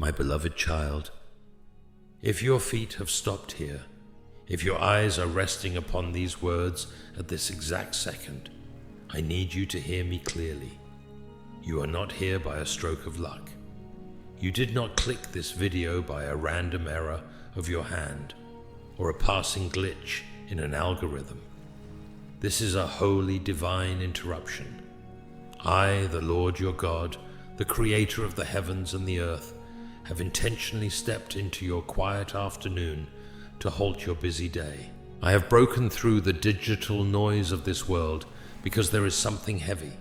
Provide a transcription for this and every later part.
My beloved child, if your feet have stopped here, if your eyes are resting upon these words at this exact second, I need you to hear me clearly. You are not here by a stroke of luck. You did not click this video by a random error of your hand or a passing glitch in an algorithm. This is a holy divine interruption. I, the Lord your God, the creator of the heavens and the earth, have intentionally stepped into your quiet afternoon to halt your busy day. I have broken through the digital noise of this world because there is something heavy,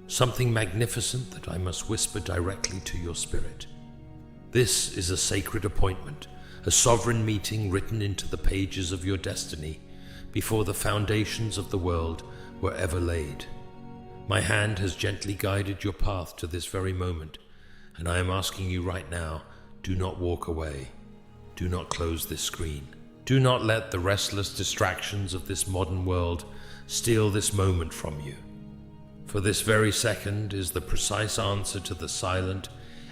something magnificent that I must whisper directly to your spirit. This is a sacred appointment, a sovereign meeting written into the pages of your destiny before the foundations of the world were ever laid. My hand has gently guided your path to this very moment, and I am asking you right now, do not walk away. Do not close this screen. Do not let the restless distractions of this modern world steal this moment from you. For this very second is the precise answer to the silent,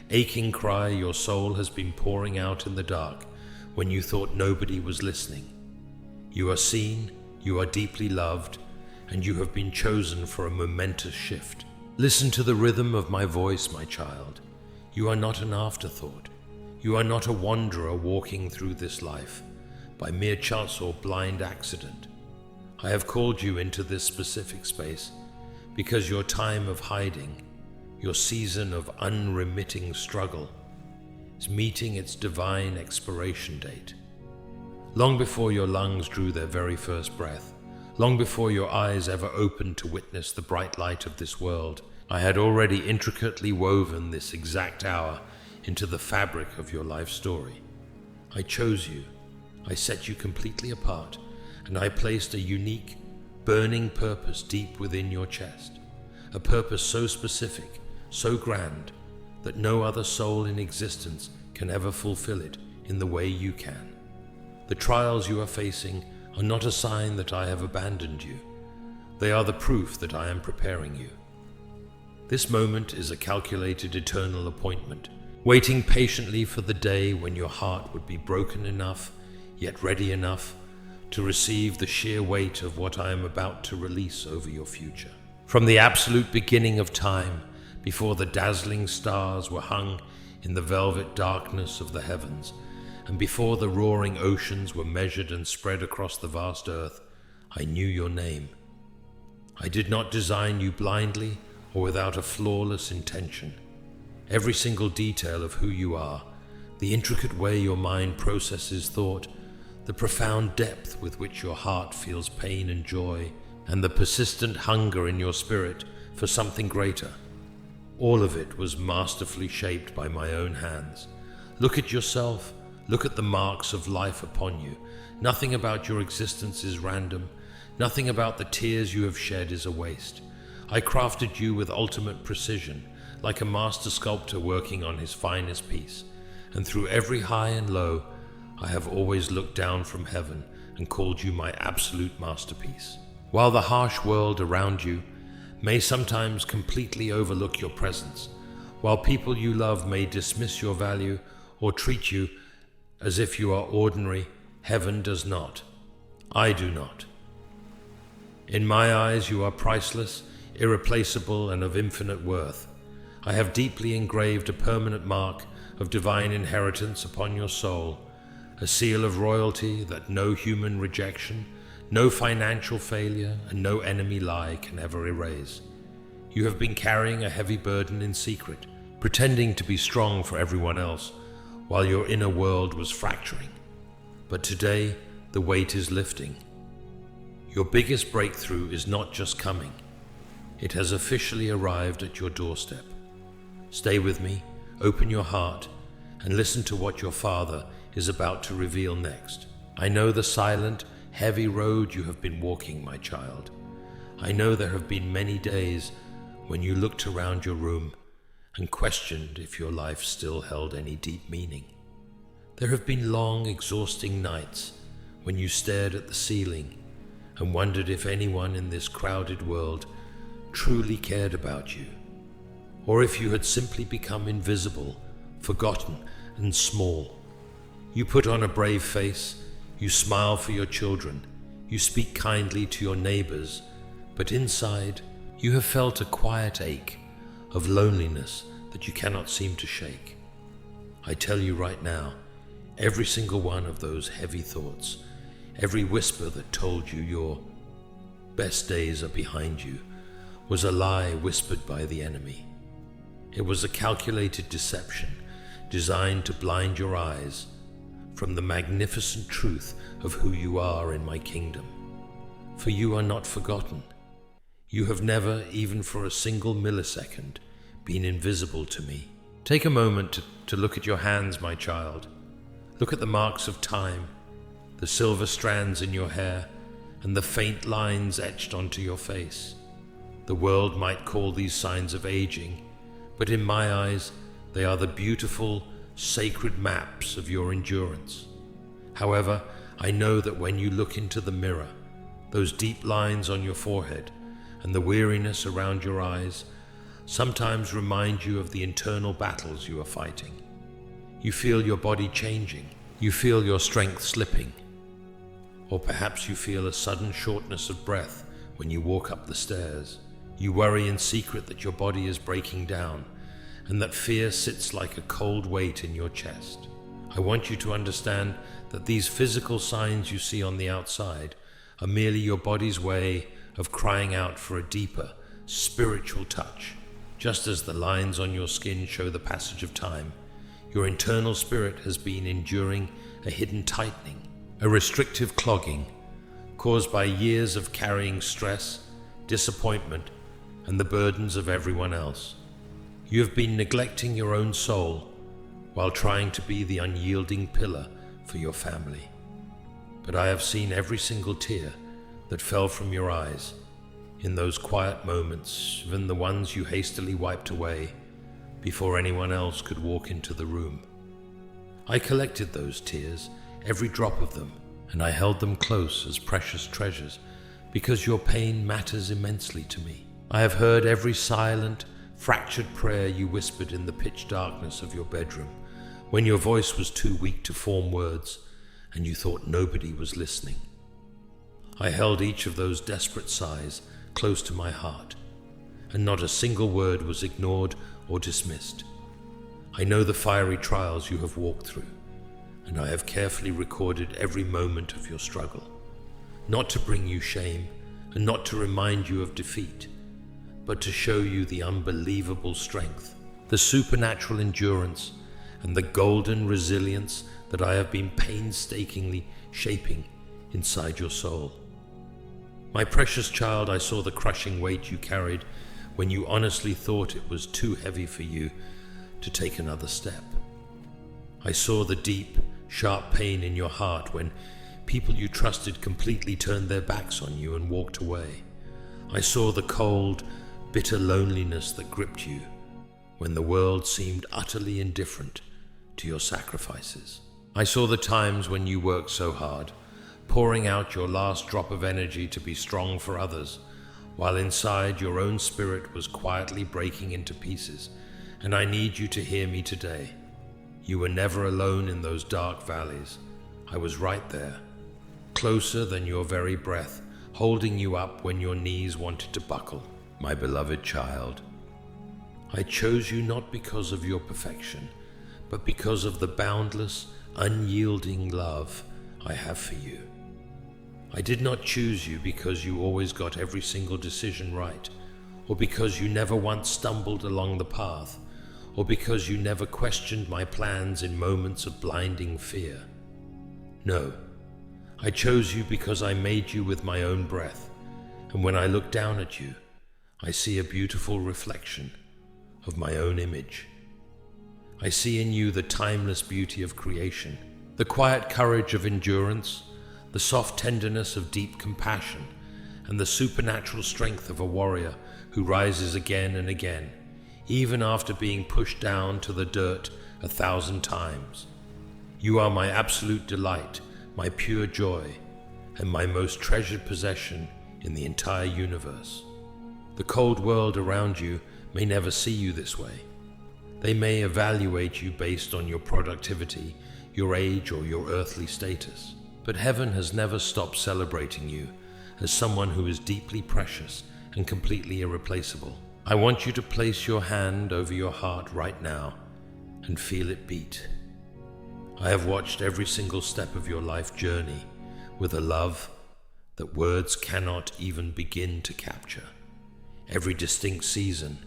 aching cry your soul has been pouring out in the dark when you thought nobody was listening. You are seen, you are deeply loved, and you have been chosen for a momentous shift. Listen to the rhythm of my voice, my child. You are not an afterthought. You are not a wanderer walking through this life by mere chance or blind accident. I have called you into this specific space because your time of hiding, your season of unremitting struggle, is meeting its divine expiration date. Long before your lungs drew their very first breath, long before your eyes ever opened to witness the bright light of this world, I had already intricately woven this exact hour into the fabric of your life story. I chose you, I set you completely apart, and I placed a unique, burning purpose deep within your chest. A purpose so specific, so grand, that no other soul in existence can ever fulfill it in the way you can. The trials you are facing are not a sign that I have abandoned you. They are the proof that I am preparing you. This moment is a calculated eternal appointment, waiting patiently for the day when your heart would be broken enough, yet ready enough, to receive the sheer weight of what I am about to release over your future. From the absolute beginning of time, before the dazzling stars were hung in the velvet darkness of the heavens, and before the roaring oceans were measured and spread across the vast earth, I knew your name. I did not design you blindly or without a flawless intention. Every single detail of who you are, the intricate way your mind processes thought, the profound depth with which your heart feels pain and joy, and the persistent hunger in your spirit for something greater, all of it was masterfully shaped by my own hands. Look at yourself. Look at the marks of life upon you. Nothing about your existence is random. Nothing about the tears you have shed is a waste. I crafted you with ultimate precision, like a master sculptor working on his finest piece. And through every high and low, I have always looked down from heaven and called you my absolute masterpiece. While the harsh world around you may sometimes completely overlook your presence, while people you love may dismiss your value or treat you as if you are ordinary, heaven does not. I do not. In my eyes, you are priceless, irreplaceable, and of infinite worth. I have deeply engraved a permanent mark of divine inheritance upon your soul, a seal of royalty that no human rejection, no financial failure, and no enemy lie can ever erase. You have been carrying a heavy burden in secret, pretending to be strong for everyone else, while your inner world was fracturing. But today, the weight is lifting. Your biggest breakthrough is not just coming. It has officially arrived at your doorstep. Stay with me, open your heart, and listen to what your Father is about to reveal next. I know the silent, heavy road you have been walking, my child. I know there have been many days when you looked around your room and questioned if your life still held any deep meaning. There have been long, exhausting nights when you stared at the ceiling and wondered if anyone in this crowded world truly cared about you, or if you had simply become invisible, forgotten, and small. You put on a brave face, you smile for your children, you speak kindly to your neighbors, but inside you have felt a quiet ache of loneliness that you cannot seem to shake. I tell you right now, every single one of those heavy thoughts, every whisper that told you your best days are behind you, was a lie whispered by the enemy. It was a calculated deception designed to blind your eyes from the magnificent truth of who you are in my kingdom. For you are not forgotten. You have never, even for a single millisecond, been invisible to me. Take a moment to look at your hands, my child. Look at the marks of time, the silver strands in your hair, and the faint lines etched onto your face. The world might call these signs of aging, but in my eyes, they are the beautiful, sacred maps of your endurance. However, I know that when you look into the mirror, those deep lines on your forehead and the weariness around your eyes sometimes remind you of the internal battles you are fighting. You feel your body changing. You feel your strength slipping. Or perhaps you feel a sudden shortness of breath when you walk up the stairs. You worry in secret that your body is breaking down and that fear sits like a cold weight in your chest. I want you to understand that these physical signs you see on the outside are merely your body's way of crying out for a deeper, spiritual touch. Just as the lines on your skin show the passage of time, your internal spirit has been enduring a hidden tightening, a restrictive clogging caused by years of carrying stress, disappointment, and the burdens of everyone else. You have been neglecting your own soul while trying to be the unyielding pillar for your family. But I have seen every single tear that fell from your eyes in those quiet moments, even the ones you hastily wiped away before anyone else could walk into the room. I collected those tears, every drop of them, and I held them close as precious treasures because your pain matters immensely to me. I have heard every silent, fractured prayer you whispered in the pitch darkness of your bedroom when your voice was too weak to form words and you thought nobody was listening. I held each of those desperate sighs close to my heart, and not a single word was ignored or dismissed. I know the fiery trials you have walked through, and I have carefully recorded every moment of your struggle, not to bring you shame and not to remind you of defeat, but to show you the unbelievable strength, the supernatural endurance, and the golden resilience that I have been painstakingly shaping inside your soul. My precious child, I saw the crushing weight you carried when you honestly thought it was too heavy for you to take another step. I saw the deep, sharp pain in your heart when people you trusted completely turned their backs on you and walked away. I saw the cold, bitter loneliness that gripped you when the world seemed utterly indifferent to your sacrifices. I saw the times when you worked so hard, pouring out your last drop of energy to be strong for others, while inside your own spirit was quietly breaking into pieces. And I need you to hear me today. You were never alone in those dark valleys. I was right there, closer than your very breath, holding you up when your knees wanted to buckle. My beloved child, I chose you not because of your perfection, but because of the boundless, unyielding love I have for you. I did not choose you because you always got every single decision right, or because you never once stumbled along the path, or because you never questioned my plans in moments of blinding fear. No, I chose you because I made you with my own breath, and when I look down at you, I see a beautiful reflection of my own image. I see in you the timeless beauty of creation, the quiet courage of endurance, the soft tenderness of deep compassion, and the supernatural strength of a warrior who rises again and again, even after being pushed down to the dirt 1,000 times. You are my absolute delight, my pure joy, and my most treasured possession in the entire universe. The cold world around you may never see you this way, They may evaluate you based on your productivity, your age, or your earthly status. But heaven has never stopped celebrating you as someone who is deeply precious and completely irreplaceable. I want you to place your hand over your heart right now and feel it beat. I have watched every single step of your life journey with a love that words cannot even begin to capture. Every distinct season,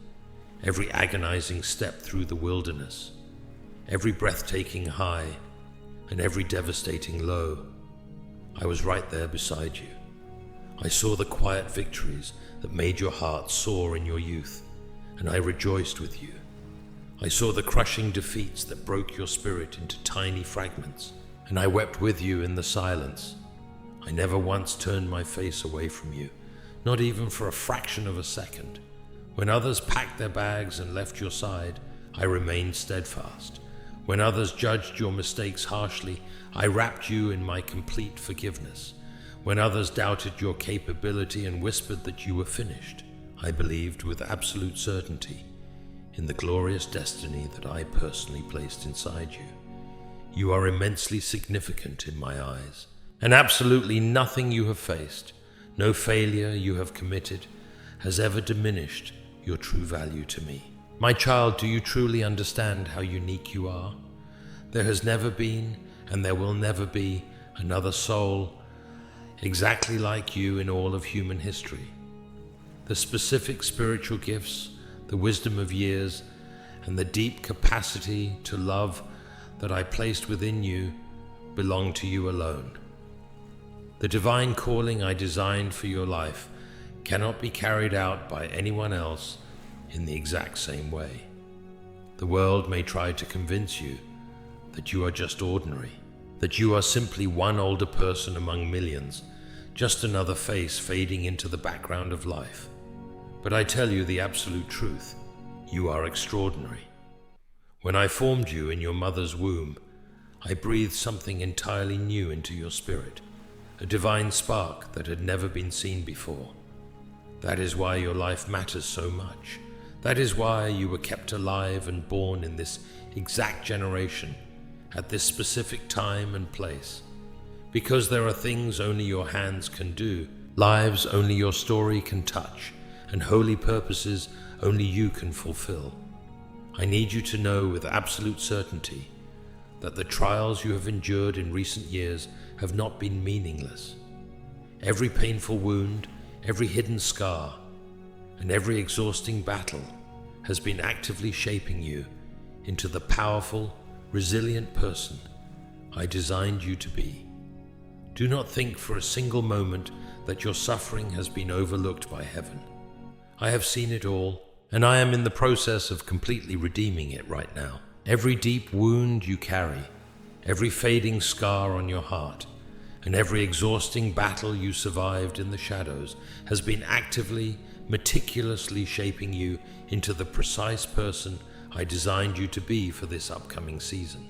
every agonizing step through the wilderness, every breathtaking high, and every devastating low. I was right there beside you. I saw the quiet victories that made your heart soar in your youth, and I rejoiced with you. I saw the crushing defeats that broke your spirit into tiny fragments, and I wept with you in the silence. I never once turned my face away from you, not even for a fraction of a second. When others packed their bags and left your side, I remained steadfast. When others judged your mistakes harshly, I wrapped you in my complete forgiveness. When others doubted your capability and whispered that you were finished, I believed with absolute certainty in the glorious destiny that I personally placed inside you. You are immensely significant in my eyes, and absolutely nothing you have faced, no failure you have committed, has ever diminished your true value to me. My child, do you truly understand how unique you are? There has never been, and there will never be, another soul exactly like you in all of human history. The specific spiritual gifts, the wisdom of years, and the deep capacity to love that I placed within you belong to you alone. The divine calling I designed for your life cannot be carried out by anyone else in the exact same way. The world may try to convince you that you are just ordinary, that you are simply one older person among millions, just another face fading into the background of life. But I tell you the absolute truth. You are extraordinary. When I formed you in your mother's womb, I breathed something entirely new into your spirit, a divine spark that had never been seen before. That is why your life matters so much. That is why you were kept alive and born in this exact generation, at this specific time and place. Because there are things only your hands can do, lives only your story can touch, and holy purposes only you can fulfill. I need you to know with absolute certainty that the trials you have endured in recent years have not been meaningless. Every painful wound, every hidden scar, and every exhausting battle has been actively shaping you into the powerful, resilient person I designed you to be. Do not think for a single moment that your suffering has been overlooked by heaven. I have seen it all, and I am in the process of completely redeeming it right now. Every deep wound you carry, every fading scar on your heart, and every exhausting battle you survived in the shadows has been actively, meticulously shaping you into the precise person I designed you to be for this upcoming season.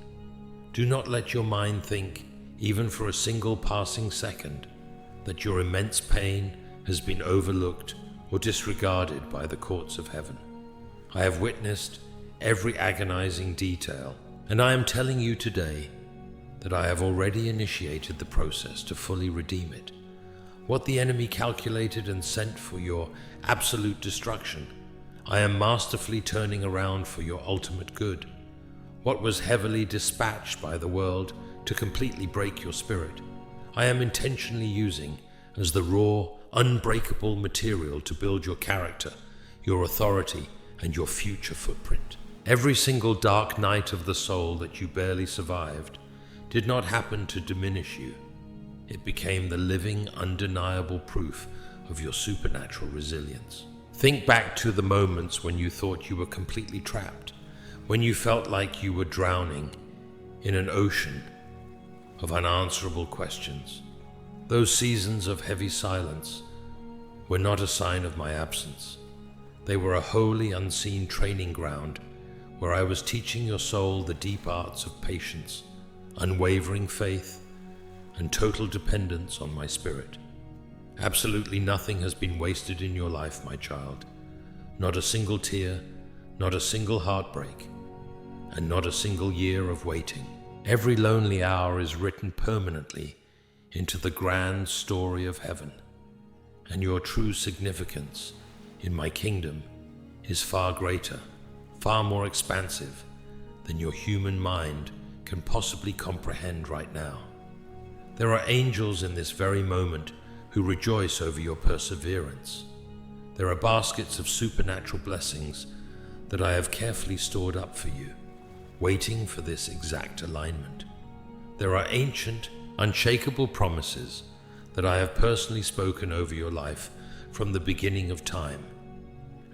Do not let your mind think, even for a single passing second, that your immense pain has been overlooked or disregarded by the courts of heaven. I have witnessed every agonizing detail, and I am telling you today that I have already initiated the process to fully redeem it. What the enemy calculated and sent for your absolute destruction, I am masterfully turning around for your ultimate good. What was heavily dispatched by the world to completely break your spirit, I am intentionally using as the raw, unbreakable material to build your character, your authority, and your future footprint. Every single dark night of the soul that you barely survived did not happen to diminish you. It became the living, undeniable proof of your supernatural resilience. Think back to the moments when you thought you were completely trapped, when you felt like you were drowning in an ocean of unanswerable questions. Those seasons of heavy silence were not a sign of my absence. They were a wholly unseen training ground where I was teaching your soul the deep arts of patience, unwavering faith, and total dependence on my spirit. Absolutely nothing has been wasted in your life, my child. Not a single tear, not a single heartbreak, and not a single year of waiting. Every lonely hour is written permanently into the grand story of heaven, and your true significance in my kingdom is far greater, far more expansive than your human mind can possibly comprehend right now. There are angels in this very moment who rejoice over your perseverance. There are baskets of supernatural blessings that I have carefully stored up for you, waiting for this exact alignment. There are ancient, unshakable promises that I have personally spoken over your life from the beginning of time,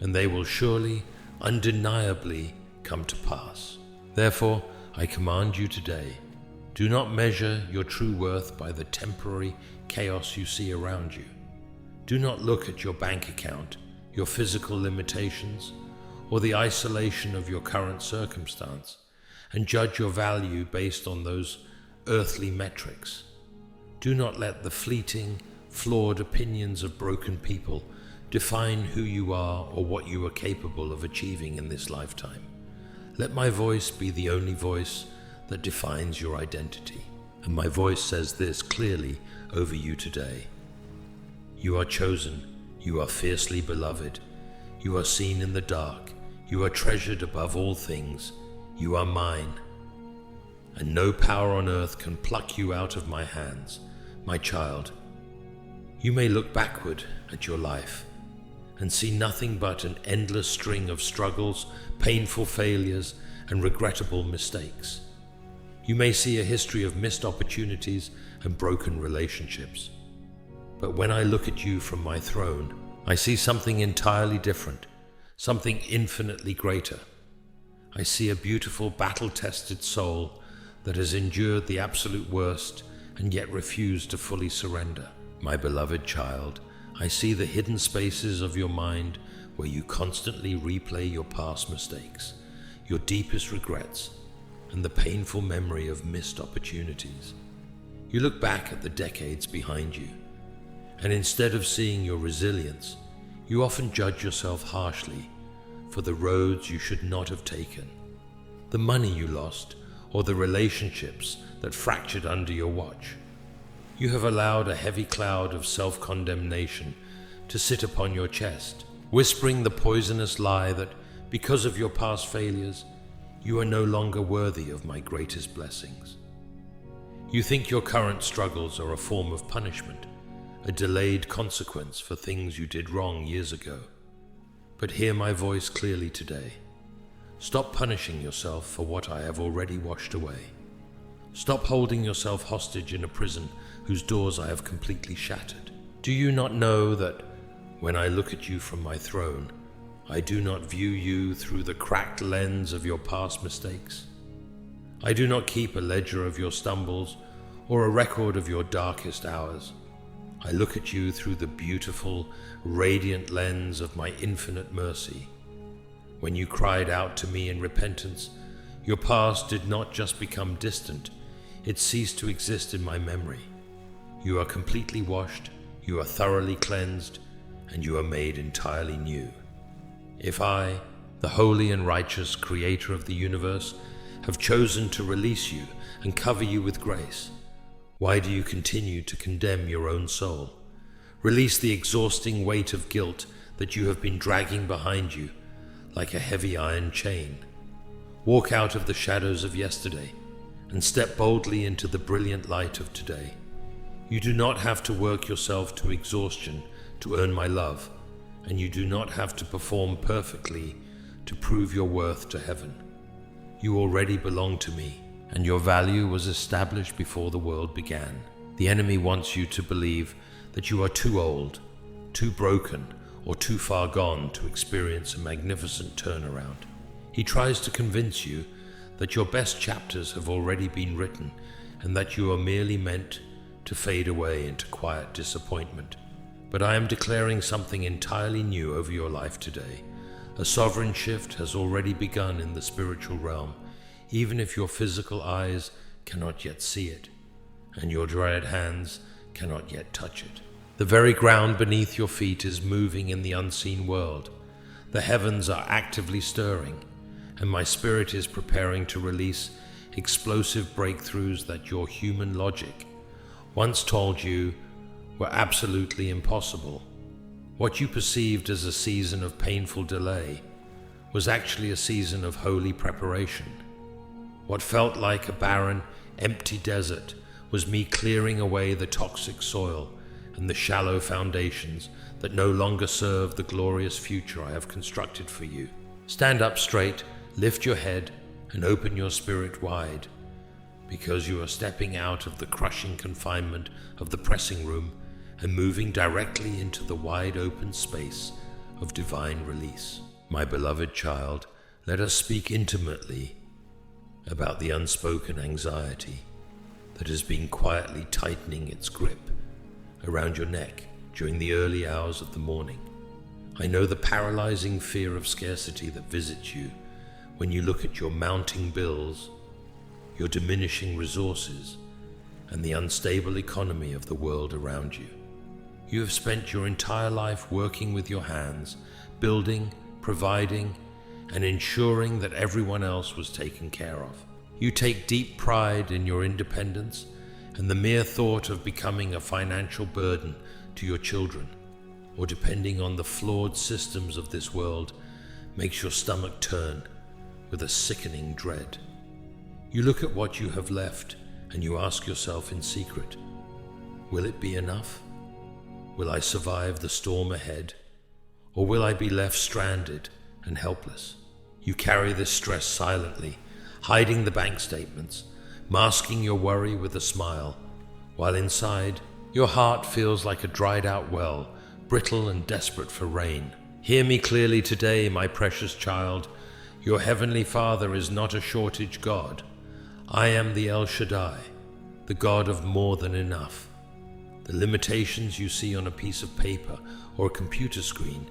and they will surely, undeniably come to pass. Therefore, I command you today, do not measure your true worth by the temporary chaos you see around you. Do not look at your bank account, your physical limitations, or the isolation of your current circumstance, and judge your value based on those earthly metrics. Do not let the fleeting, flawed opinions of broken people define who you are or what you are capable of achieving in this lifetime. Let my voice be the only voice that defines your identity. And my voice says this clearly over you today. You are chosen. You are fiercely beloved. You are seen in the dark. You are treasured above all things. You are mine. And no power on earth can pluck you out of my hands, my child. You may look backward at your life and see nothing but an endless string of struggles, painful failures, and regrettable mistakes. You may see a history of missed opportunities and broken relationships. But when I look at you from my throne, I see something entirely different, something infinitely greater. I see a beautiful, battle-tested soul that has endured the absolute worst and yet refused to fully surrender. My beloved child, I see the hidden spaces of your mind where you constantly replay your past mistakes, your deepest regrets, and the painful memory of missed opportunities. You look back at the decades behind you, and instead of seeing your resilience, you often judge yourself harshly for the roads you should not have taken, the money you lost, or the relationships that fractured under your watch. You have allowed a heavy cloud of self-condemnation to sit upon your chest, whispering the poisonous lie that because of your past failures, you are no longer worthy of my greatest blessings. You think your current struggles are a form of punishment, a delayed consequence for things you did wrong years ago. But hear my voice clearly today. Stop punishing yourself for what I have already washed away. Stop holding yourself hostage in a prison whose doors I have completely shattered. Do you not know that when I look at you from my throne, I do not view you through the cracked lens of your past mistakes? I do not keep a ledger of your stumbles or a record of your darkest hours. I look at you through the beautiful, radiant lens of my infinite mercy. When you cried out to me in repentance, your past did not just become distant, it ceased to exist in my memory. You are completely washed, you are thoroughly cleansed, and you are made entirely new. If I, the holy and righteous Creator of the universe, have chosen to release you and cover you with grace, why do you continue to condemn your own soul? Release the exhausting weight of guilt that you have been dragging behind you like a heavy iron chain. Walk out of the shadows of yesterday and step boldly into the brilliant light of today. You do not have to work yourself to exhaustion to earn my love, and you do not have to perform perfectly to prove your worth to heaven. You already belong to me, and your value was established before the world began. The enemy wants you to believe that you are too old, too broken, or too far gone to experience a magnificent turnaround. He tries to convince you that your best chapters have already been written and that you are merely meant to fade away into quiet disappointment. But I am declaring something entirely new over your life today. A sovereign shift has already begun in the spiritual realm, even if your physical eyes cannot yet see it, and your dread hands cannot yet touch it. The very ground beneath your feet is moving in the unseen world. The heavens are actively stirring, and my spirit is preparing to release explosive breakthroughs that your human logic once told you were absolutely impossible. What you perceived as a season of painful delay was actually a season of holy preparation. What felt like a barren, empty desert was me clearing away the toxic soil and the shallow foundations that no longer serve the glorious future I have constructed for you. Stand up straight, lift your head, and open your spirit wide, because you are stepping out of the crushing confinement of the pressing room and moving directly into the wide open space of divine release. My beloved child, let us speak intimately about the unspoken anxiety that has been quietly tightening its grip around your neck during the early hours of the morning. I know the paralyzing fear of scarcity that visits you when you look at your mounting bills, your diminishing resources, and the unstable economy of the world around you. You have spent your entire life working with your hands, building, providing, and ensuring that everyone else was taken care of. You take deep pride in your independence, and the mere thought of becoming a financial burden to your children, or depending on the flawed systems of this world, makes your stomach turn with a sickening dread. You look at what you have left and you ask yourself in secret, will it be enough? Will I survive the storm ahead? Or will I be left stranded and helpless? You carry this stress silently, hiding the bank statements, masking your worry with a smile, while inside, your heart feels like a dried-out well, brittle and desperate for rain. Hear me clearly today, my precious child. Your heavenly Father is not a shortage God. I am the El Shaddai, the God of more than enough. The limitations you see on a piece of paper or a computer screen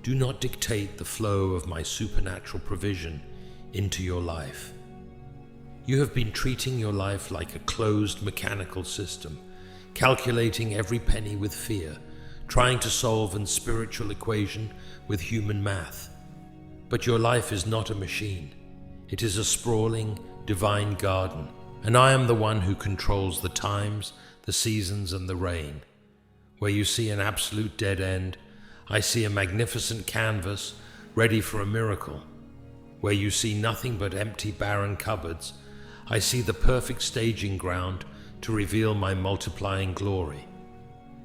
do not dictate the flow of my supernatural provision into your life. You have been treating your life like a closed mechanical system, calculating every penny with fear, trying to solve a spiritual equation with human math. But your life is not a machine. It is a sprawling, divine garden, and I am the one who controls the times, the seasons, and the rain. Where you see an absolute dead end, I see a magnificent canvas ready for a miracle. Where you see nothing but empty, barren cupboards, I see the perfect staging ground to reveal my multiplying glory.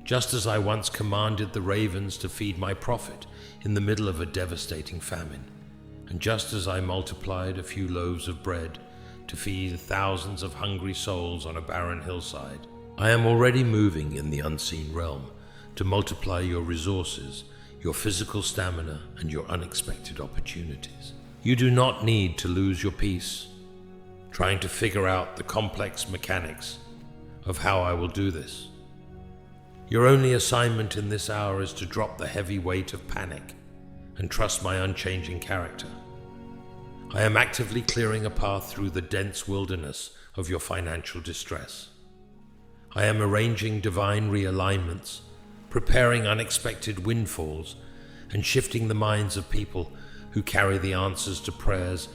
Just as I once commanded the ravens to feed my prophet in the middle of a devastating famine, and just as I multiplied a few loaves of bread to feed thousands of hungry souls on a barren hillside, I am already moving in the unseen realm to multiply your resources, your physical stamina, and your unexpected opportunities. You do not need to lose your peace trying to figure out the complex mechanics of how I will do this. Your only assignment in this hour is to drop the heavy weight of panic and trust my unchanging character. I am actively clearing a path through the dense wilderness of your financial distress. I am arranging divine realignments, preparing unexpected windfalls, and shifting the minds of people who carry the answers to prayers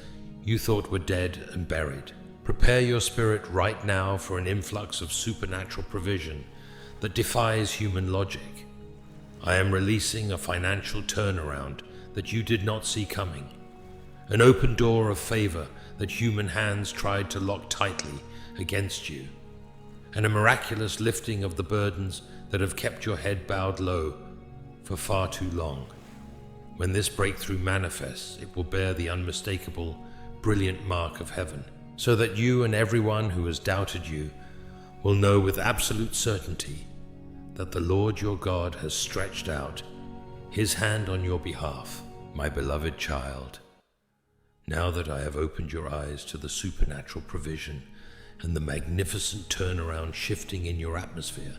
you thought were dead and buried. Prepare your spirit right now for an influx of supernatural provision that defies human logic. I am releasing a financial turnaround that you did not see coming, an open door of favor that human hands tried to lock tightly against you, and a miraculous lifting of the burdens that have kept your head bowed low for far too long. When this breakthrough manifests, it will bear the unmistakable, brilliant mark of heaven, so that you and everyone who has doubted you will know with absolute certainty that the Lord your God has stretched out His hand on your behalf. My beloved child, now that I have opened your eyes to the supernatural provision and the magnificent turnaround shifting in your atmosphere,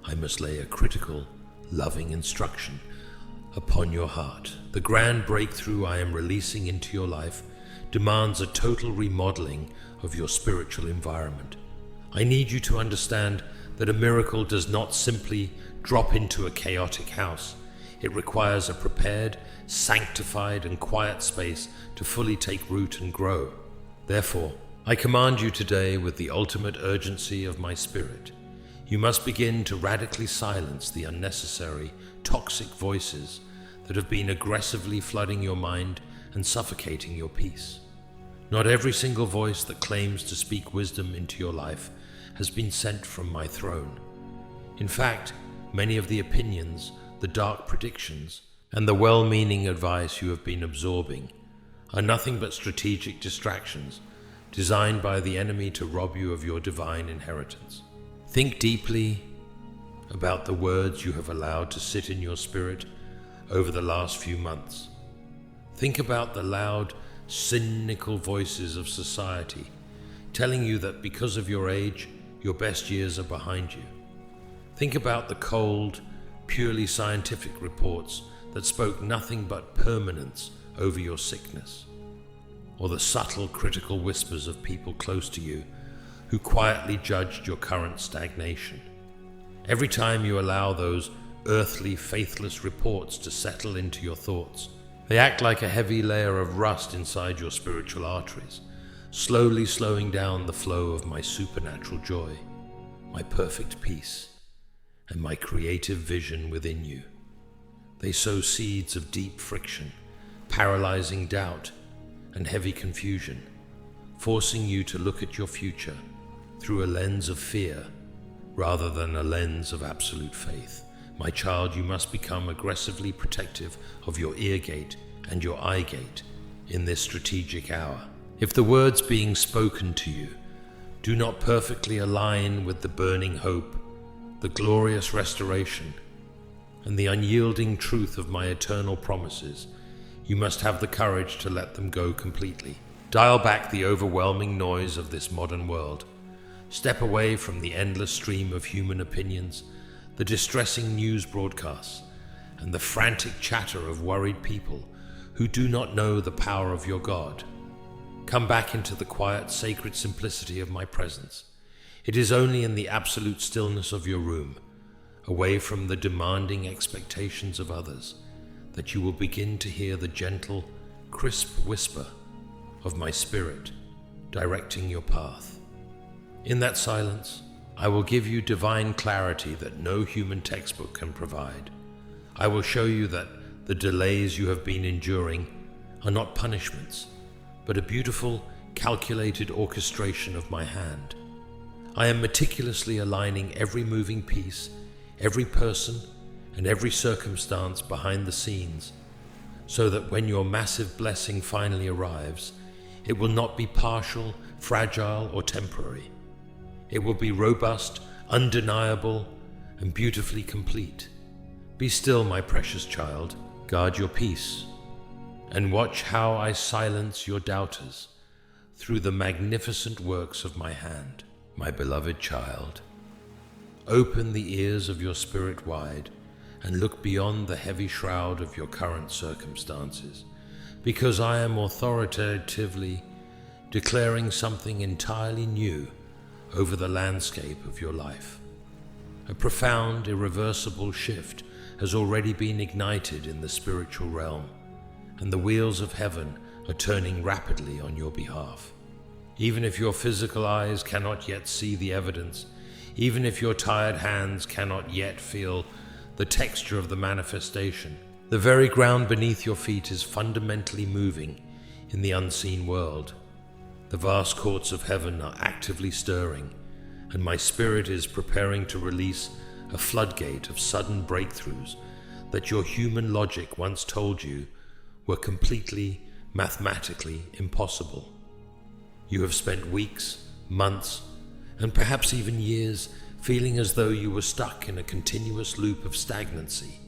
I must lay a critical, loving instruction upon your heart. The grand breakthrough I am releasing into your life demands a total remodeling of your spiritual environment. I need you to understand that a miracle does not simply drop into a chaotic house. It requires a prepared, sanctified, and quiet space to fully take root and grow. Therefore, I command you today with the ultimate urgency of my spirit, you must begin to radically silence the unnecessary, toxic voices that have been aggressively flooding your mind and suffocating your peace. Not every single voice that claims to speak wisdom into your life has been sent from my throne. In fact, many of the opinions, the dark predictions, and the well-meaning advice you have been absorbing are nothing but strategic distractions designed by the enemy to rob you of your divine inheritance. Think deeply about the words you have allowed to sit in your spirit over the last few months. Think about the loud, cynical voices of society telling you that because of your age, your best years are behind you. Think about the cold, purely scientific reports that spoke nothing but permanence over your sickness, or the subtle critical whispers of people close to you who quietly judged your current stagnation. Every time you allow those earthly, faithless reports to settle into your thoughts, they act like a heavy layer of rust inside your spiritual arteries, slowly slowing down the flow of my supernatural joy, my perfect peace, and my creative vision within you. They sow seeds of deep friction, paralyzing doubt, and heavy confusion, forcing you to look at your future through a lens of fear rather than a lens of absolute faith. My child, you must become aggressively protective of your ear gate and your eye gate in this strategic hour. If the words being spoken to you do not perfectly align with the burning hope, the glorious restoration, and the unyielding truth of my eternal promises, you must have the courage to let them go completely. Dial back the overwhelming noise of this modern world. Step away from the endless stream of human opinions, the distressing news broadcasts, and the frantic chatter of worried people who do not know the power of your God. Come back into the quiet, sacred simplicity of my presence. It is only in the absolute stillness of your room, away from the demanding expectations of others, that you will begin to hear the gentle, crisp whisper of my spirit directing your path. In that silence, I will give you divine clarity that no human textbook can provide. I will show you that the delays you have been enduring are not punishments, but a beautiful, calculated orchestration of my hand. I am meticulously aligning every moving piece, every person, and every circumstance behind the scenes, so that when your massive blessing finally arrives, it will not be partial, fragile, or temporary. It will be robust, undeniable, and beautifully complete. Be still, my precious child. Guard your peace, and watch how I silence your doubters through the magnificent works of my hand. My beloved child, open the ears of your spirit wide and look beyond the heavy shroud of your current circumstances, because I am authoritatively declaring something entirely new over the landscape of your life. A profound, irreversible shift has already been ignited in the spiritual realm, and the wheels of heaven are turning rapidly on your behalf. Even if your physical eyes cannot yet see the evidence, even if your tired hands cannot yet feel the texture of the manifestation, the very ground beneath your feet is fundamentally moving in the unseen world. The vast courts of heaven are actively stirring, and my spirit is preparing to release a floodgate of sudden breakthroughs that your human logic once told you were completely, mathematically impossible. You have spent weeks, months, and perhaps even years feeling as though you were stuck in a continuous loop of stagnancy,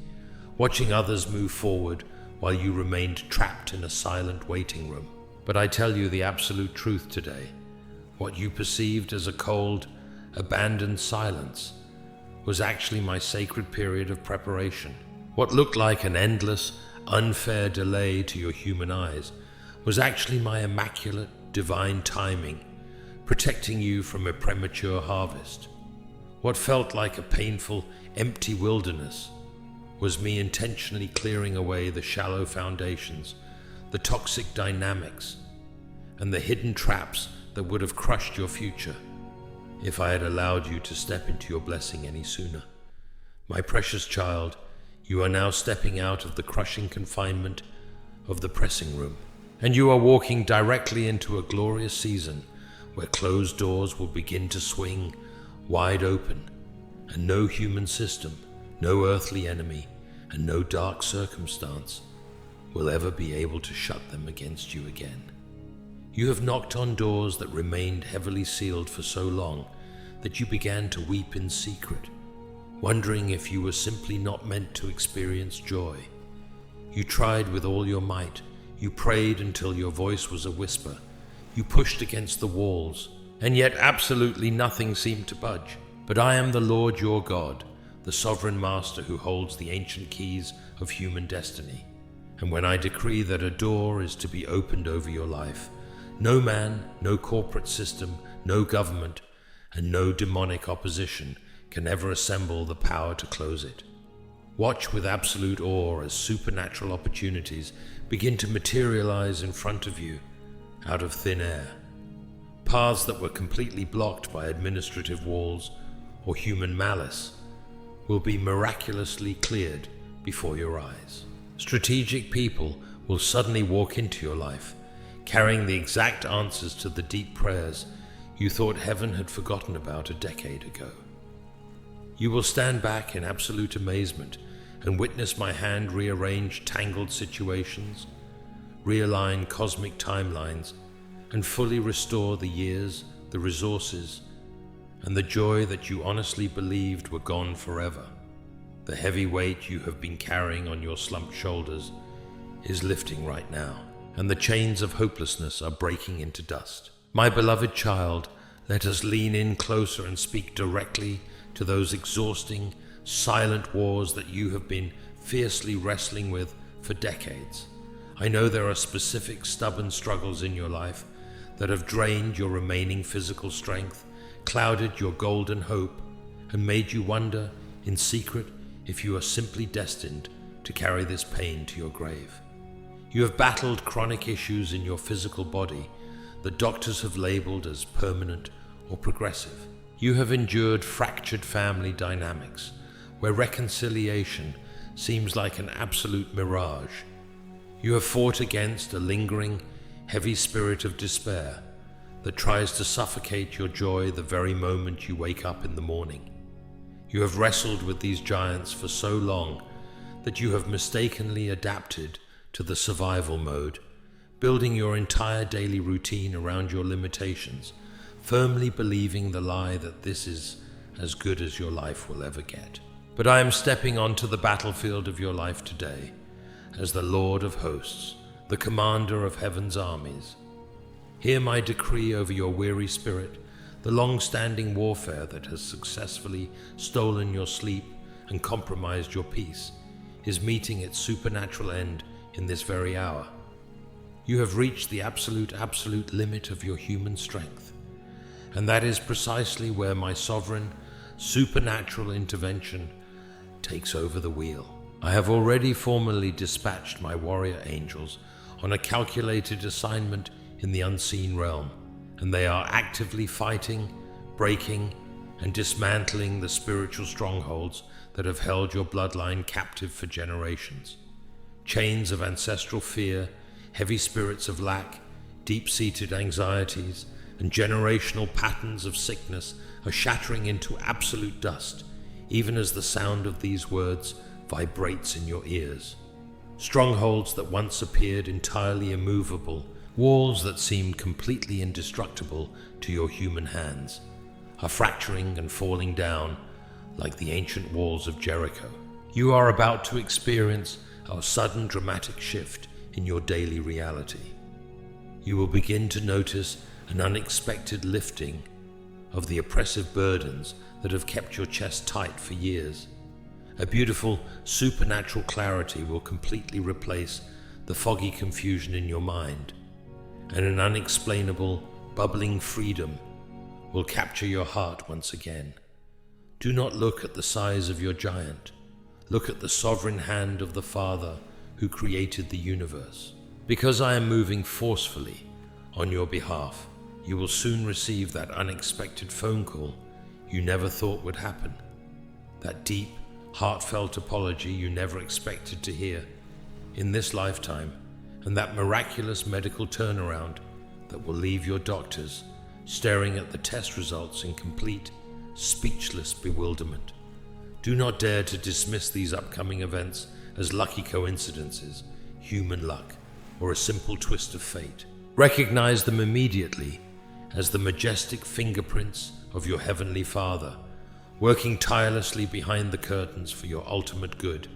watching others move forward while you remained trapped in a silent waiting room. But I tell you the absolute truth today. What you perceived as a cold, abandoned silence was actually my sacred period of preparation. What looked like an endless, unfair delay to your human eyes was actually my immaculate, divine timing, protecting you from a premature harvest. What felt like a painful, empty wilderness was me intentionally clearing away the shallow foundations, the toxic dynamics, and the hidden traps that would have crushed your future if I had allowed you to step into your blessing any sooner. My precious child, you are now stepping out of the crushing confinement of the pressing room, and you are walking directly into a glorious season where closed doors will begin to swing wide open, and no human system, no earthly enemy, and no dark circumstance will ever be able to shut them against you again. You have knocked on doors that remained heavily sealed for so long that you began to weep in secret, wondering if you were simply not meant to experience joy. You tried with all your might. You prayed until your voice was a whisper. You pushed against the walls, and yet absolutely nothing seemed to budge. But I am the Lord your God, the sovereign master who holds the ancient keys of human destiny. And when I decree that a door is to be opened over your life, no man, no corporate system, no government, and no demonic opposition can ever assemble the power to close it. Watch with absolute awe as supernatural opportunities begin to materialize in front of you out of thin air. Paths that were completely blocked by administrative walls or human malice will be miraculously cleared before your eyes. Strategic people will suddenly walk into your life, carrying the exact answers to the deep prayers you thought heaven had forgotten about a decade ago. You will stand back in absolute amazement and witness my hand rearrange tangled situations, realign cosmic timelines, and fully restore the years, the resources, and the joy that you honestly believed were gone forever. The heavy weight you have been carrying on your slumped shoulders is lifting right now, and the chains of hopelessness are breaking into dust. My beloved child, let us lean in closer and speak directly to those exhausting, silent wars that you have been fiercely wrestling with for decades. I know there are specific stubborn struggles in your life that have drained your remaining physical strength, clouded your golden hope, and made you wonder in secret if you are simply destined to carry this pain to your grave. You have battled chronic issues in your physical body that doctors have labeled as permanent or progressive. You have endured fractured family dynamics where reconciliation seems like an absolute mirage. You have fought against a lingering, heavy spirit of despair that tries to suffocate your joy the very moment you wake up in the morning. You have wrestled with these giants for so long that you have mistakenly adapted to the survival mode, building your entire daily routine around your limitations, firmly believing the lie that this is as good as your life will ever get. But I am stepping onto the battlefield of your life today as the Lord of hosts, the commander of heaven's armies. Hear my decree over your weary spirit. The long-standing warfare that has successfully stolen your sleep and compromised your peace is meeting its supernatural end in this very hour. You have reached the absolute limit of your human strength, and that is precisely where my sovereign, supernatural intervention takes over the wheel. I have already formally dispatched my warrior angels on a calculated assignment in the unseen realm, and they are actively fighting, breaking, and dismantling the spiritual strongholds that have held your bloodline captive for generations. Chains of ancestral fear, heavy spirits of lack, deep-seated anxieties, and generational patterns of sickness are shattering into absolute dust, even as the sound of these words vibrates in your ears. Strongholds that once appeared entirely immovable, walls that seemed completely indestructible to your human hands, are fracturing and falling down like the ancient walls of Jericho. You are about to experience a sudden dramatic shift in your daily reality. You will begin to notice an unexpected lifting of the oppressive burdens that have kept your chest tight for years. A beautiful supernatural clarity will completely replace the foggy confusion in your mind, and an unexplainable, bubbling freedom will capture your heart once again. Do not look at the size of your giant. Look at the sovereign hand of the Father who created the universe. Because I am moving forcefully on your behalf, you will soon receive that unexpected phone call you never thought would happen. That deep, heartfelt apology you never expected to hear in this lifetime, and that miraculous medical turnaround that will leave your doctors staring at the test results in complete, speechless bewilderment. Do not dare to dismiss these upcoming events as lucky coincidences, human luck, or a simple twist of fate. Recognize them immediately as the majestic fingerprints of your Heavenly Father, working tirelessly behind the curtains for your ultimate good.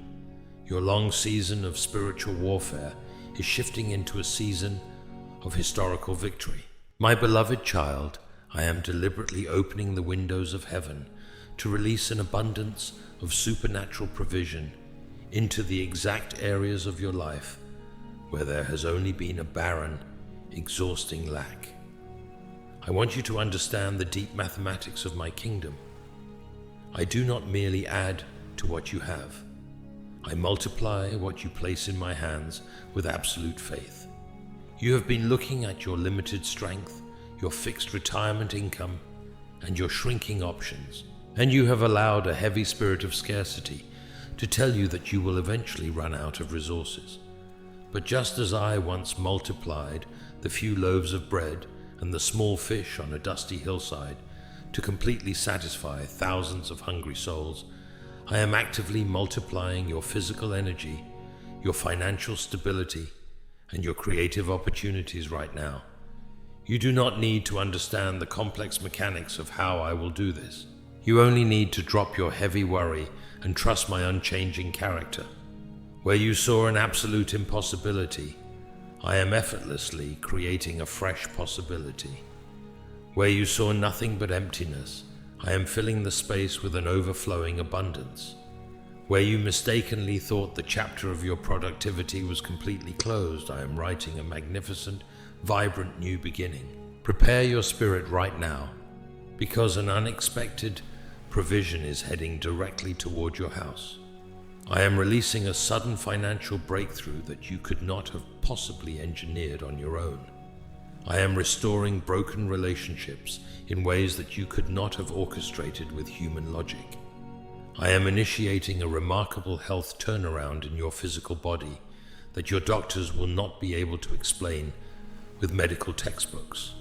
Your long season of spiritual warfare is shifting into a season of historical victory. My beloved child, I am deliberately opening the windows of heaven to release an abundance of supernatural provision into the exact areas of your life where there has only been a barren, exhausting lack. I want you to understand the deep mathematics of my kingdom. I do not merely add to what you have. I multiply what you place in my hands with absolute faith. You have been looking at your limited strength, your fixed retirement income, and your shrinking options, and you have allowed a heavy spirit of scarcity to tell you that you will eventually run out of resources. But just as I once multiplied the few loaves of bread and the small fish on a dusty hillside to completely satisfy thousands of hungry souls, I am actively multiplying your physical energy, your financial stability, and your creative opportunities right now. You do not need to understand the complex mechanics of how I will do this. You only need to drop your heavy worry and trust my unchanging character. Where you saw an absolute impossibility, I am effortlessly creating a fresh possibility. Where you saw nothing but emptiness, I am filling the space with an overflowing abundance. Where you mistakenly thought the chapter of your productivity was completely closed, I am writing a magnificent, vibrant new beginning. Prepare your spirit right now, because an unexpected provision is heading directly toward your house. I am releasing a sudden financial breakthrough that you could not have possibly engineered on your own. I am restoring broken relationships in ways that you could not have orchestrated with human logic. I am initiating a remarkable health turnaround in your physical body that your doctors will not be able to explain with medical textbooks.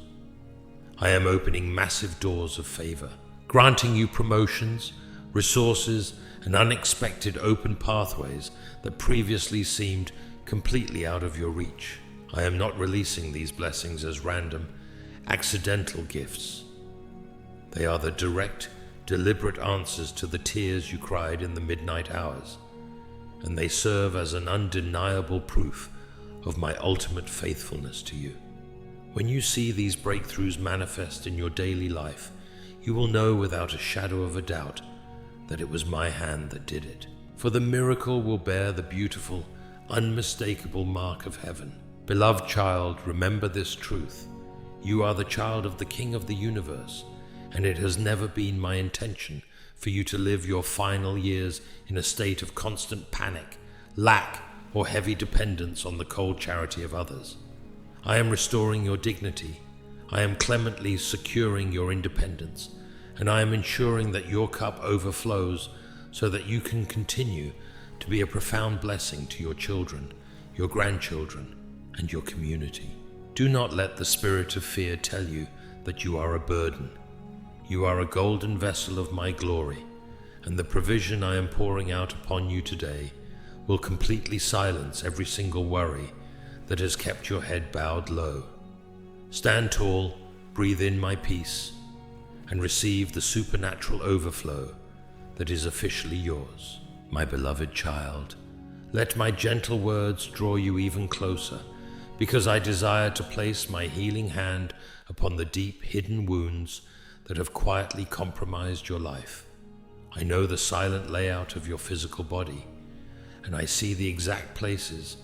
I am opening massive doors of favor, granting you promotions, resources, and unexpected open pathways that previously seemed completely out of your reach. I am not releasing these blessings as random, accidental gifts. They are the direct, deliberate answers to the tears you cried in the midnight hours, and they serve as an undeniable proof of my ultimate faithfulness to you. When you see these breakthroughs manifest in your daily life, you will know without a shadow of a doubt that it was my hand that did it. For the miracle will bear the beautiful, unmistakable mark of heaven. Beloved child, remember this truth. You are the child of the King of the universe, and it has never been my intention for you to live your final years in a state of constant panic, lack, or heavy dependence on the cold charity of others. I am restoring your dignity. I am clemently securing your independence, and I am ensuring that your cup overflows so that you can continue to be a profound blessing to your children, your grandchildren, and your community. Do not let the spirit of fear tell you that you are a burden. You are a golden vessel of my glory, and the provision I am pouring out upon you today will completely silence every single worry that has kept your head bowed low. Stand tall, breathe in my peace, and receive the supernatural overflow that is officially yours. My beloved child, let my gentle words draw you even closer, because I desire to place my healing hand upon the deep hidden wounds that have quietly compromised your life. I know the silent layout of your physical body, and I see the exact places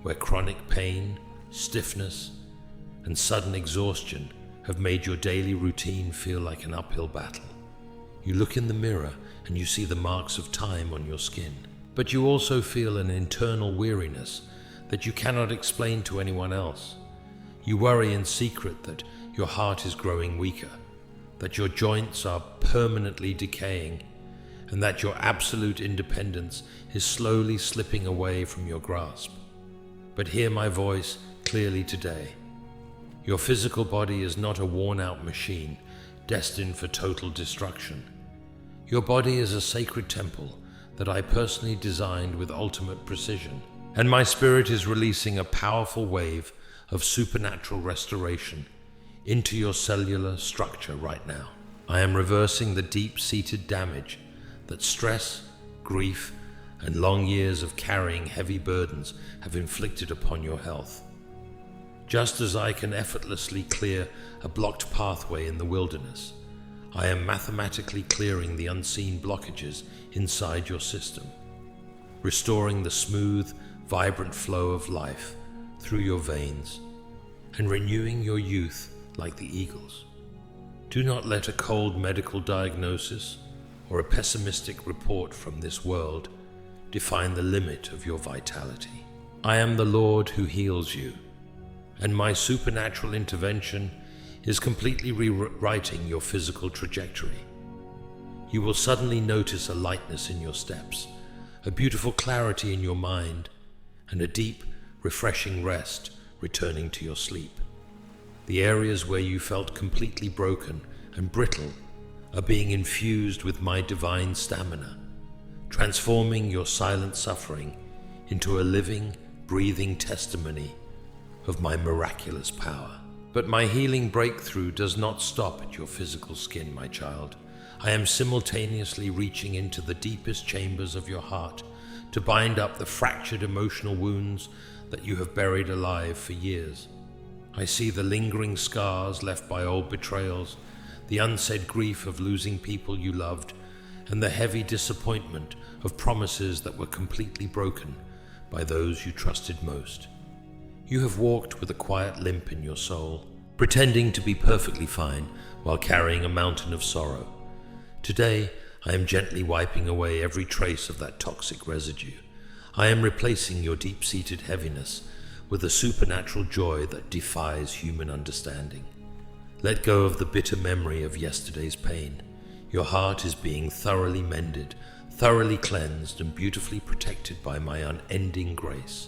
where chronic pain, stiffness, and sudden exhaustion have made your daily routine feel like an uphill battle. You look in the mirror and you see the marks of time on your skin. But you also feel an internal weariness that you cannot explain to anyone else. You worry in secret that your heart is growing weaker, that your joints are permanently decaying, and that your absolute independence is slowly slipping away from your grasp. But hear my voice clearly today. Your physical body is not a worn-out machine destined for total destruction. Your body is a sacred temple that I personally designed with ultimate precision, and my spirit is releasing a powerful wave of supernatural restoration into your cellular structure right now. I am reversing the deep-seated damage that stress, grief, and long years of carrying heavy burdens have inflicted upon your health. Just as I can effortlessly clear a blocked pathway in the wilderness, I am mathematically clearing the unseen blockages inside your system, restoring the smooth, vibrant flow of life through your veins, and renewing your youth like the eagles. Do not let a cold medical diagnosis or a pessimistic report from this world define the limit of your vitality. I am the Lord who heals you, and my supernatural intervention is completely rewriting your physical trajectory. You will suddenly notice a lightness in your steps, a beautiful clarity in your mind, and a deep, refreshing rest returning to your sleep. The areas where you felt completely broken and brittle are being infused with my divine stamina, transforming your silent suffering into a living, breathing testimony of my miraculous power. But my healing breakthrough does not stop at your physical skin, my child. I am simultaneously reaching into the deepest chambers of your heart to bind up the fractured emotional wounds that you have buried alive for years. I see the lingering scars left by old betrayals, the unsaid grief of losing people you loved, and the heavy disappointment of promises that were completely broken by those you trusted most. You have walked with a quiet limp in your soul, pretending to be perfectly fine while carrying a mountain of sorrow. Today, I am gently wiping away every trace of that toxic residue. I am replacing your deep-seated heaviness with a supernatural joy that defies human understanding. Let go of the bitter memory of yesterday's pain. Your heart is being thoroughly mended, thoroughly cleansed, and beautifully protected by my unending grace.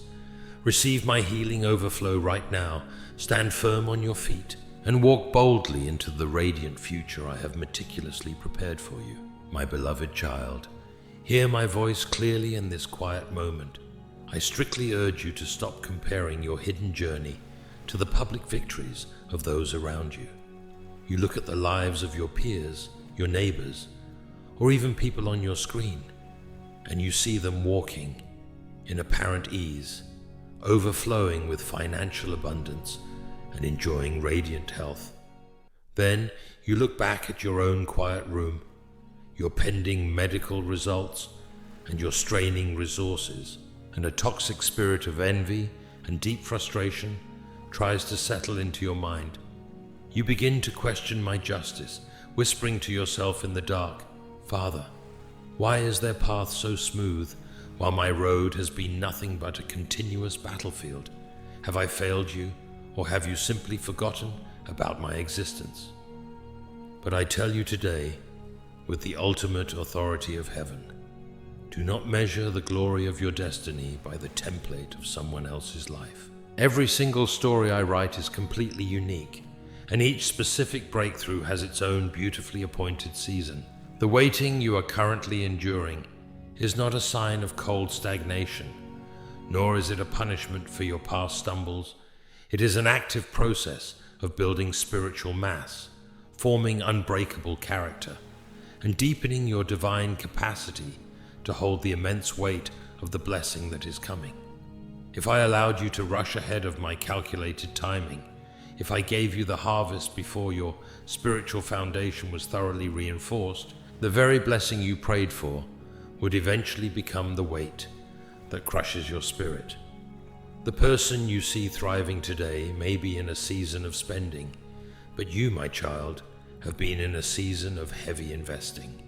Receive my healing overflow right now. Stand firm on your feet and walk boldly into the radiant future I have meticulously prepared for you. My beloved child, hear my voice clearly in this quiet moment. I strictly urge you to stop comparing your hidden journey to the public victories of those around you. You look at the lives of your peers, your neighbors, or even people on your screen, and you see them walking in apparent ease, overflowing with financial abundance and enjoying radiant health. Then you look back at your own quiet room, your pending medical results, and your straining resources, and a toxic spirit of envy and deep frustration tries to settle into your mind. You begin to question my justice, whispering to yourself in the dark, "Father, why is their path so smooth while my road has been nothing but a continuous battlefield? Have I failed you, or have you simply forgotten about my existence?" But I tell you today, with the ultimate authority of heaven, do not measure the glory of your destiny by the template of someone else's life. Every single story I write is completely unique, and each specific breakthrough has its own beautifully appointed season. The waiting you are currently enduring is not a sign of cold stagnation, nor is it a punishment for your past stumbles. It is an active process of building spiritual mass, forming unbreakable character, and deepening your divine capacity to hold the immense weight of the blessing that is coming. If I allowed you to rush ahead of my calculated timing, if I gave you the harvest before your spiritual foundation was thoroughly reinforced, the very blessing you prayed for would eventually become the weight that crushes your spirit. The person you see thriving today may be in a season of spending, but you, my child, have been in a season of heavy investing.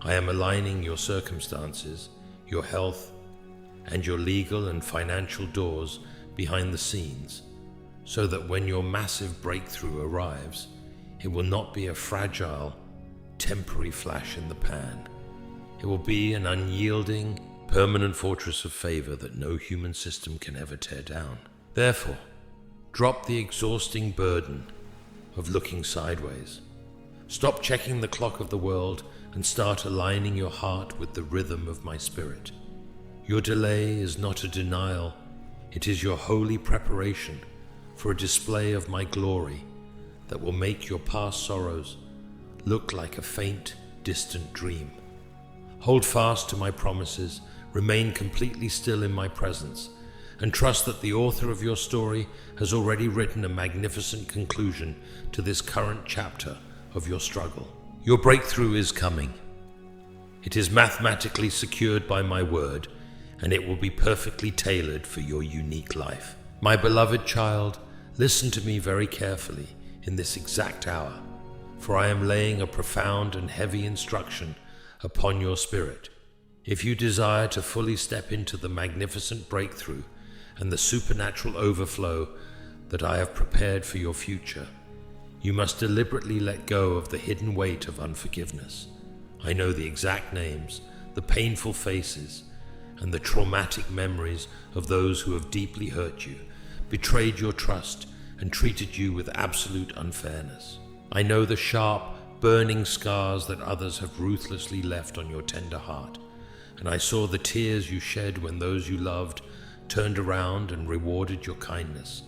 I am aligning your circumstances, your health, and your legal and financial doors behind the scenes, so that when your massive breakthrough arrives, it will not be a fragile, temporary flash in the pan. It will be an unyielding, permanent fortress of favor that no human system can ever tear down. Therefore, drop the exhausting burden of looking sideways. Stop checking the clock of the world and start aligning your heart with the rhythm of my spirit. Your delay is not a denial, it is your holy preparation for a display of my glory that will make your past sorrows look like a faint, distant dream. Hold fast to my promises, remain completely still in my presence, and trust that the author of your story has already written a magnificent conclusion to this current chapter of your struggle. Your breakthrough is coming. It is mathematically secured by my word, and it will be perfectly tailored for your unique life. My beloved child, listen to me very carefully in this exact hour, for I am laying a profound and heavy instruction upon your spirit. If you desire to fully step into the magnificent breakthrough and the supernatural overflow that I have prepared for your future, you must deliberately let go of the hidden weight of unforgiveness. I know the exact names, the painful faces, and the traumatic memories of those who have deeply hurt you, betrayed your trust, and treated you with absolute unfairness. I know the sharp, burning scars that others have ruthlessly left on your tender heart, and I saw the tears you shed when those you loved turned around and rewarded your kindness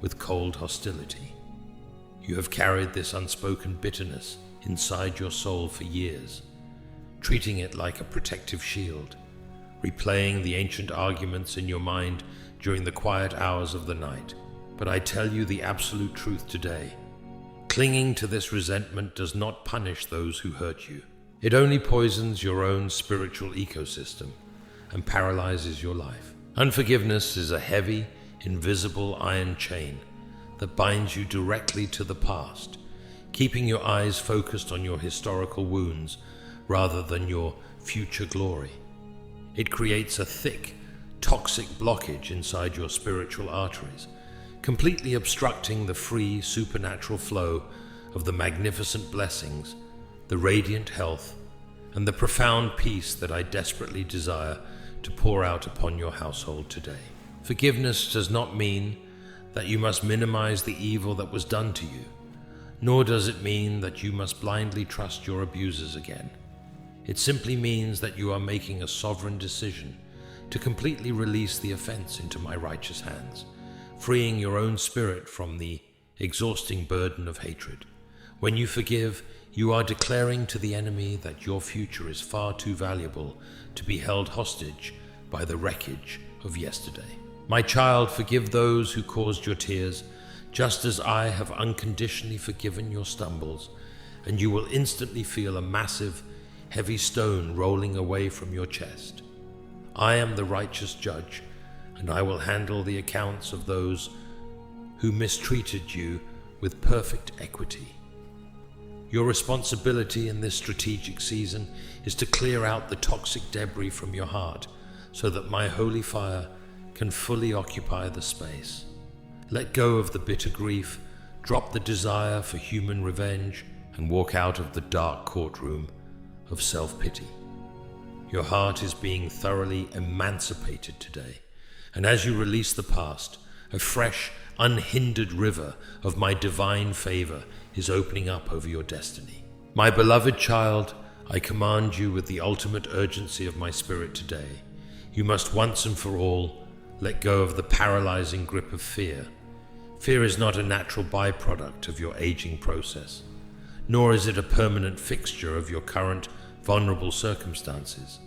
with cold hostility. You have carried this unspoken bitterness inside your soul for years, treating it like a protective shield, replaying the ancient arguments in your mind during the quiet hours of the night. But I tell you the absolute truth today. Clinging to this resentment does not punish those who hurt you. It only poisons your own spiritual ecosystem and paralyzes your life. Unforgiveness is a heavy, invisible iron chain that binds you directly to the past, keeping your eyes focused on your historical wounds rather than your future glory. It creates a thick, toxic blockage inside your spiritual arteries, completely obstructing the free, supernatural flow of the magnificent blessings, the radiant health, and the profound peace that I desperately desire to pour out upon your household today. Forgiveness does not mean that you must minimize the evil that was done to you, nor does it mean that you must blindly trust your abusers again. It simply means that you are making a sovereign decision to completely release the offense into my righteous hands, freeing your own spirit from the exhausting burden of hatred. When you forgive, you are declaring to the enemy that your future is far too valuable to be held hostage by the wreckage of yesterday. My child, forgive those who caused your tears, just as I have unconditionally forgiven your stumbles, and you will instantly feel a massive, heavy stone rolling away from your chest. I am the righteous judge, and I will handle the accounts of those who mistreated you with perfect equity. Your responsibility in this strategic season is to clear out the toxic debris from your heart so that my holy fire can fully occupy the space. Let go of the bitter grief, drop the desire for human revenge, and walk out of the dark courtroom of self-pity. Your heart is being thoroughly emancipated today, and as you release the past, a fresh, unhindered river of my divine favor is opening up over your destiny. My beloved child, I command you with the ultimate urgency of my spirit today. You must once and for all let go of the paralyzing grip of fear. Fear is not a natural byproduct of your aging process, nor is it a permanent fixture of your current vulnerable circumstances.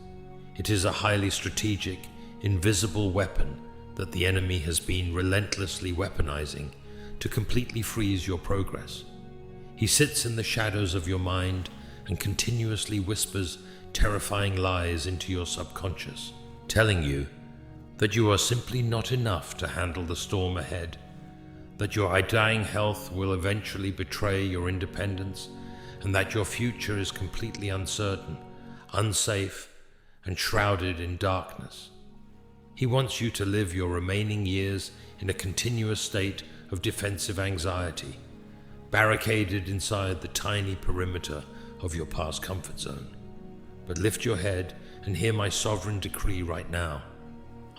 It is a highly strategic, invisible weapon that the enemy has been relentlessly weaponizing to completely freeze your progress. He sits in the shadows of your mind and continuously whispers terrifying lies into your subconscious, telling you that you are simply not enough to handle the storm ahead, that your dying health will eventually betray your independence, and that your future is completely uncertain, unsafe, and shrouded in darkness. He wants you to live your remaining years in a continuous state of defensive anxiety, barricaded inside the tiny perimeter of your past comfort zone. But lift your head and hear my sovereign decree right now.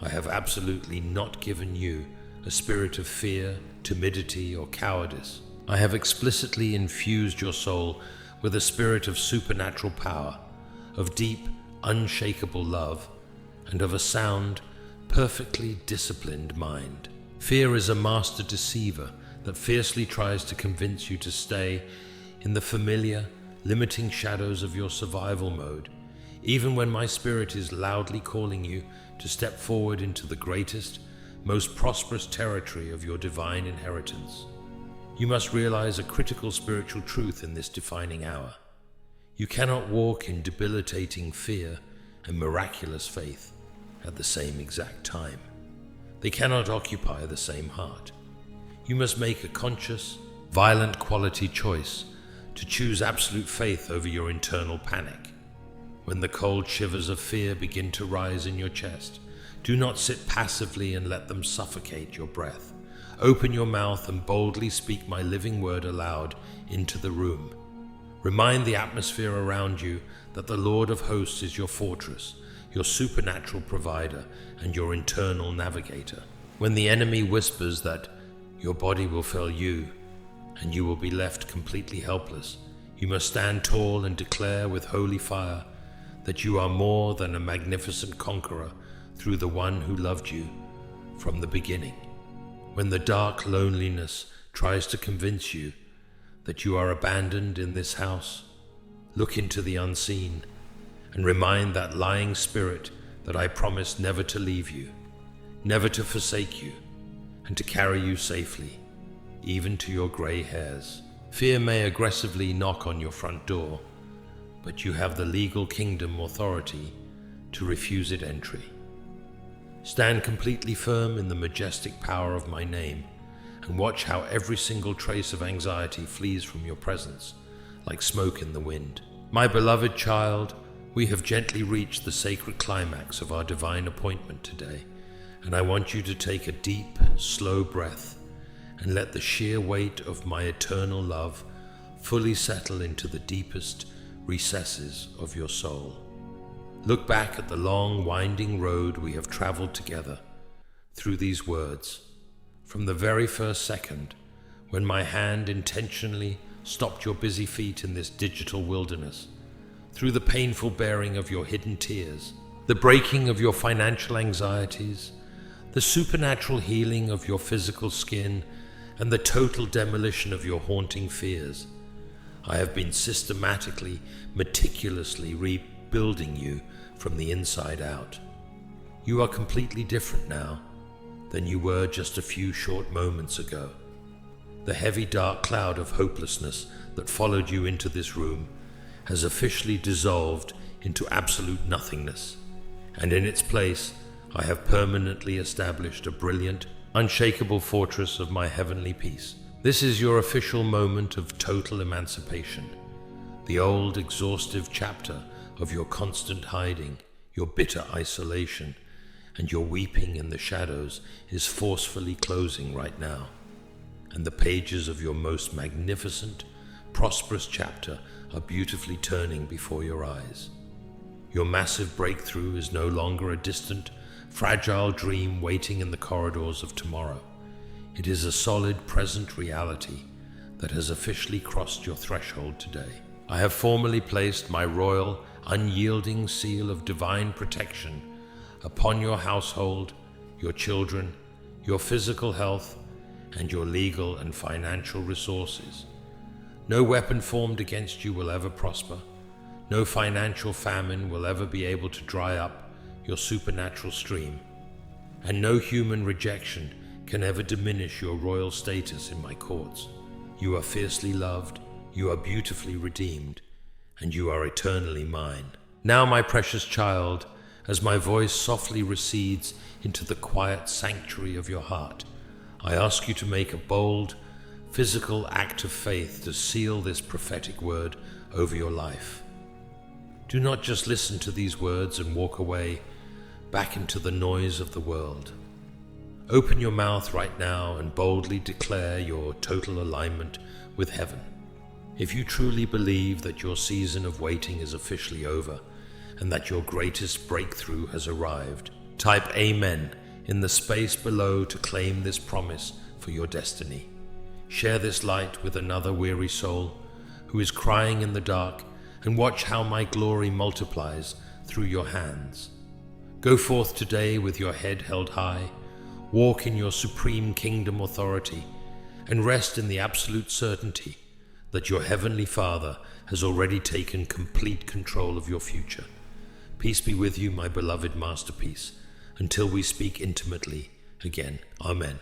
I have absolutely not given you a spirit of fear, timidity, or cowardice. I have explicitly infused your soul with a spirit of supernatural power, of deep, unshakable love, and of a sound, perfectly disciplined mind. Fear is a master deceiver that fiercely tries to convince you to stay in the familiar, limiting shadows of your survival mode, even when my spirit is loudly calling you to step forward into the greatest, most prosperous territory of your divine inheritance. You must realize a critical spiritual truth in this defining hour. You cannot walk in debilitating fear and miraculous faith at the same exact time. They cannot occupy the same heart. You must make a conscious, violent quality choice to choose absolute faith over your internal panic. When the cold shivers of fear begin to rise in your chest, do not sit passively and let them suffocate your breath. Open your mouth and boldly speak my living word aloud into the room. Remind the atmosphere around you that the Lord of hosts is your fortress, your supernatural provider, and your internal navigator. When the enemy whispers that your body will fail you and you will be left completely helpless, you must stand tall and declare with holy fire that you are more than a magnificent conqueror through the one who loved you from the beginning. When the dark loneliness tries to convince you that you are abandoned in this house, look into the unseen and remind that lying spirit that I promised never to leave you, never to forsake you, and to carry you safely, even to your gray hairs. Fear may aggressively knock on your front door, but you have the legal kingdom authority to refuse it entry. Stand completely firm in the majestic power of my name, and watch how every single trace of anxiety flees from your presence, like smoke in the wind. My beloved child, we have gently reached the sacred climax of our divine appointment today, and I want you to take a deep, slow breath and let the sheer weight of my eternal love fully settle into the deepest recesses of your soul. Look back at the long, winding road we have traveled together through these words. From the very first second, when my hand intentionally stopped your busy feet in this digital wilderness, through the painful bearing of your hidden tears, the breaking of your financial anxieties, the supernatural healing of your physical skin, and the total demolition of your haunting fears, I have been systematically, meticulously rebuilding you from the inside out. You are completely different now than you were just a few short moments ago. The heavy dark cloud of hopelessness that followed you into this room has officially dissolved into absolute nothingness, and in its place I have permanently established a brilliant, unshakable fortress of my heavenly peace. This is your official moment of total emancipation. The old, exhaustive chapter of your constant hiding, your bitter isolation, and your weeping in the shadows is forcefully closing right now, and the pages of your most magnificent, prosperous chapter are beautifully turning before your eyes. Your massive breakthrough is no longer a distant, fragile dream waiting in the corridors of tomorrow. It is a solid present reality that has officially crossed your threshold today. I have formally placed my royal, unyielding seal of divine protection upon your household, your children, your physical health, and your legal and financial resources. No weapon formed against you will ever prosper. No financial famine will ever be able to dry up your supernatural stream, and no human rejection can ever diminish your royal status in my courts. You are fiercely loved, you are beautifully redeemed, and you are eternally mine. Now, my precious child, as my voice softly recedes into the quiet sanctuary of your heart, I ask you to make a bold, physical act of faith to seal this prophetic word over your life. Do not just listen to these words and walk away back into the noise of the world. Open your mouth right now and boldly declare your total alignment with heaven. If you truly believe that your season of waiting is officially over and that your greatest breakthrough has arrived, type Amen in the space below to claim this promise for your destiny. Share this light with another weary soul who is crying in the dark, and watch how my glory multiplies through your hands. Go forth today with your head held high, walk in your supreme kingdom authority, and rest in the absolute certainty that your Heavenly Father has already taken complete control of your future. Peace be with you, my beloved masterpiece, until we speak intimately again. Amen.